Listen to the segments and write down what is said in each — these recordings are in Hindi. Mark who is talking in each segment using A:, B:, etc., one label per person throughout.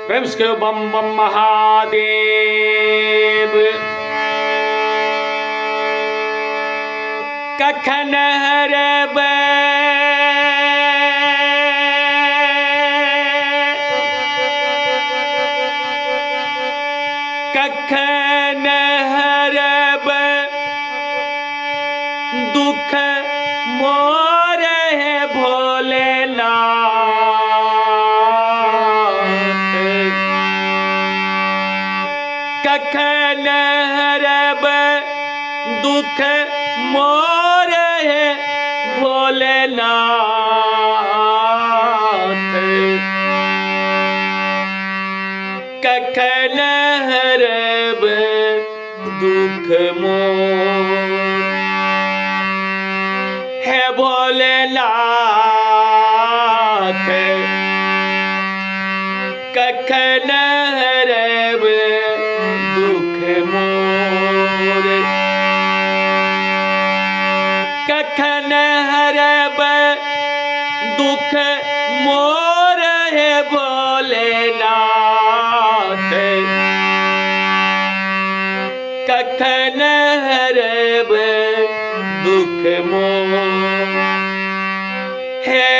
A: प्रेम से बम बम महादेव। कखन हरब कखन हरब दुख मोर है भोलेनाथ। कखन हरब दुख मोर है भोलेनाथ। कखन हरब दुख मोर है भोलेनाथ। कखन हरब दुख मोर। कखन हरब दुख मोर है भोलेनाथ। कखन हरब दुख मोर है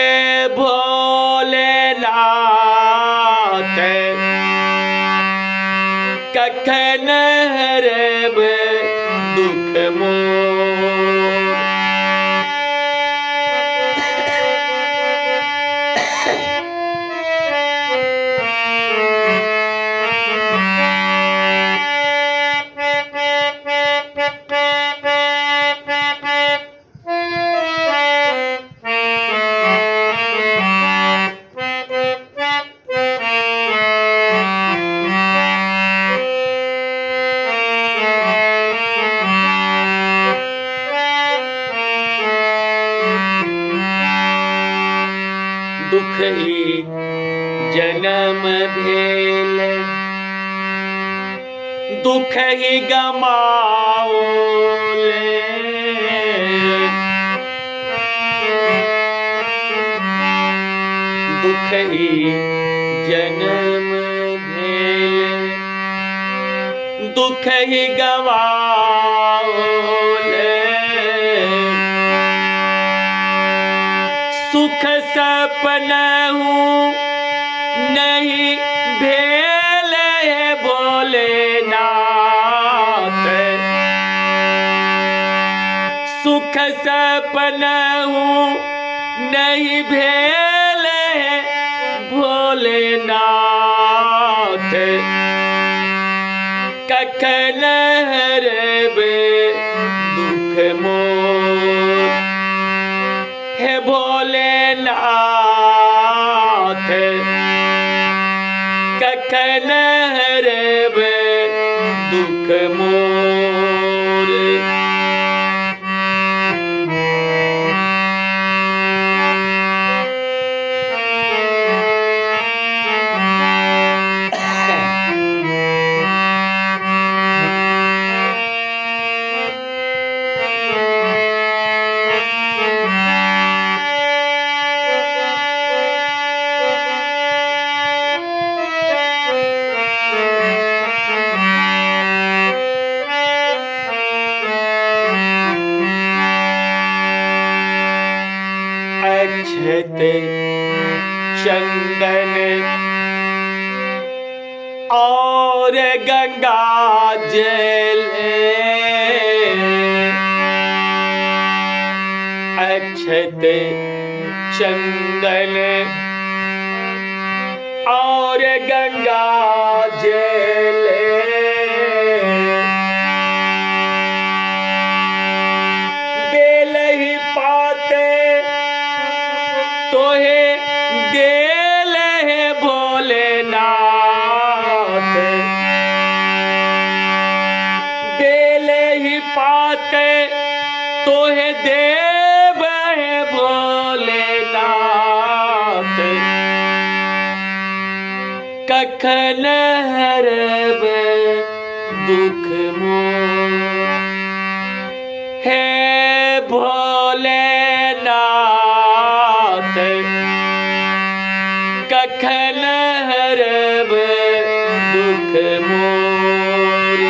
A: भोलेनाथ। कखन हरब दुख मोर। दुख ही जन्म भेल दुख ही गमाओले। दुख ही जन्म भेल दुख ही गवाओले। सुख सपनहु नहीं भेल है भोलेनाथ। सुख सपनहु नहीं भेल है भोलेनाथ। कखन हरब दुख मोर है भोलेनाथ। कखन हरब दुख मोर। अक्षत चंदन और गंगा जल। अक्षत चंदन और गंगा जल। बेल ही पाते तोहे देल है भोलेनाथ। बेल ही पाते तोहे देव है भोलेनाथ। कखन हरब दुख मोर है भोलेनाथ। कखन हरब दुख मोर।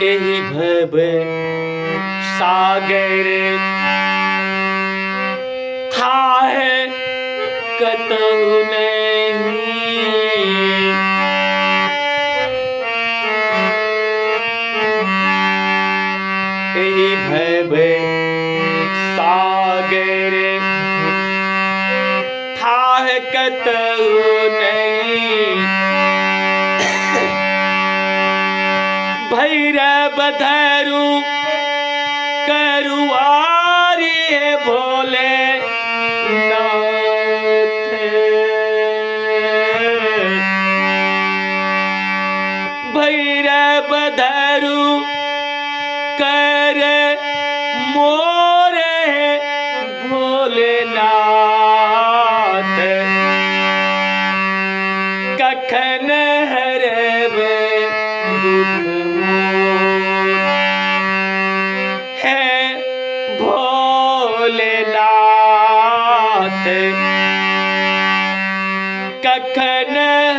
A: एहि भव सागर थाह कतहु नहीं। एहि भव सागर थाह कतहु नहीं। भैरव धरु करुआरी भोले नाथ। भैरव धरु कर मोरे भोलेनाथ। कखन हरब दुख है भोलेनाथ। कखन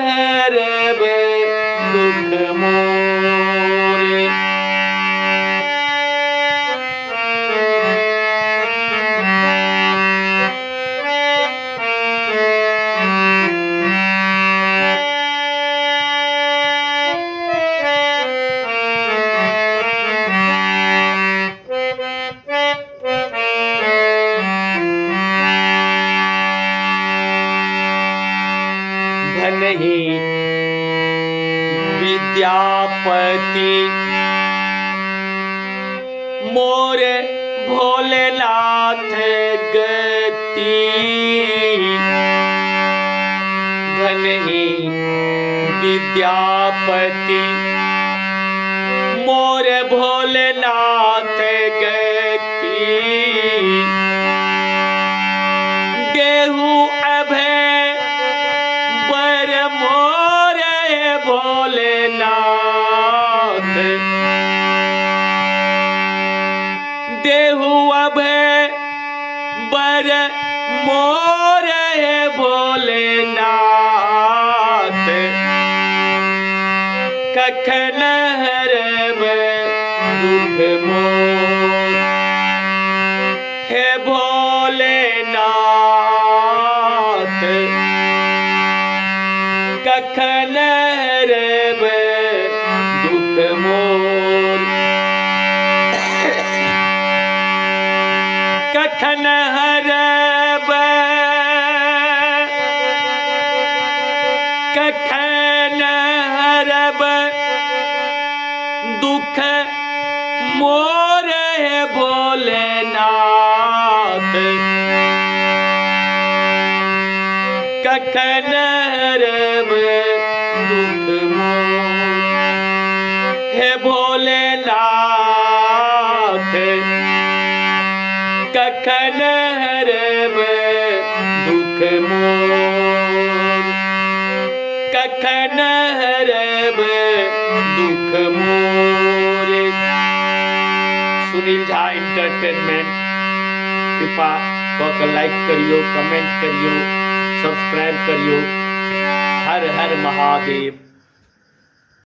A: हरब दुख मोर। नहीं विद्यापति मोरे भोलेनाथ गति। नहीं विद्यापति मोरे भोलेनाथ गति। देहु अभय मोरे भोलेनाथ। देहु अभय बर मोरे भोलेनाथ। कखन हरब दुख मोर। हे भोलेनाथ कखन हरब दुख मोर। कखन हरब कखन हरब दुख मोर है भोलेनाथ। कखन हरब दुख मोर। हे भोलेनाथ कखन हरब दुख मोर। कखन हरब दुख मोर। सुनील झा एंटरटेनमेंट कृपा कऽ के लाइक करियो, कमेंट करियो, सब्सक्राइब करियो। हर हर महादेव।